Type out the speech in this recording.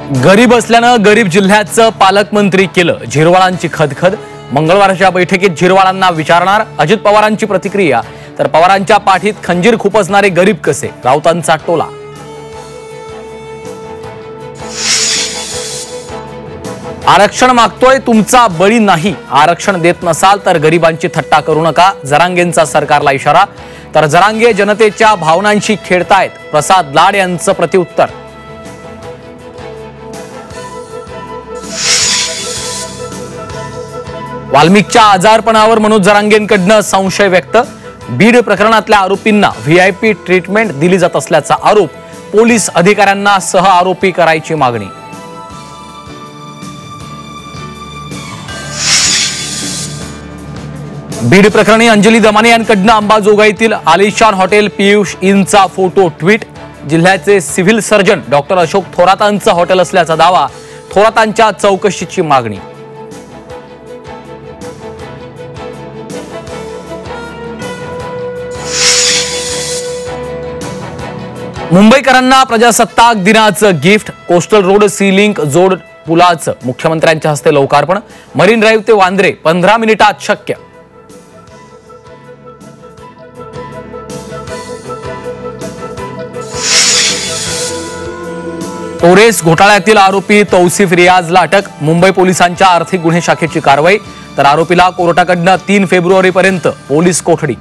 गरीब असल्यानं गरीब जिल्ह्याचं पालकमंत्री केलं झिरवाळांची खदखद। मंगळवारच्या बैठकीत झिरवाळांना विचारणार अजित पवारांची प्रतिक्रिया। तर पवारांच्या पाठीत खंजीर खुपसणारे गरीब कसे, राऊतांचा टोला। आरक्षण मागतोय तुमचा बळी नाही, आरक्षण देत नसाल तर गरिबांची थट्टा करू नका, जरांगेंचा सरकारला इशारा। तर जरांगे जनतेच्या भावनांशी खेळतायत, प्रसाद लाड यांचं प्रत्युत्तर। वाल्मिकच्या आजारपणावर मनोज जरांगेंकडून संशय व्यक्त। बीड प्रकरणातल्या आरोपींना व्हीआयपी ट्रीटमेंट दिली जात असल्याचा आरोप, पोलीस अधिकाऱ्यांना सह आरोपी करायची मागणी। बीड प्रकरणी अंजली दमाने यांकडून अंबाजोगाईतील आलिशान हॉटेल पीयूष इनचा फोटो ट्विट। जिल्ह्याचे सिव्हिल सर्जन डॉक्टर अशोक थोरातांचं हॉटेल असल्याचा दावा, थोरातांच्या चौकशीची मागणी। मुंबईकरांना प्रजासत्ताक दिनाचं gift, coastal road sea link जोड पुलाचं मुख्यमंत्र्यांच्या हस्ते लोकार्पण। मरीन ड्राईव्ह ते वांद्रे 15 मिनिटात शक्य। टोरेस घोटाळ्यातील आरोपी तौसिफ रियाजला अटक, मुंबई पोलिसांच्या आर्थिक गुन्हे शाखेची कारवाई। तर आरोपीला कोर्टाकडून 3 फेब्रुवारीपर्यंत पोलीस कोठडी।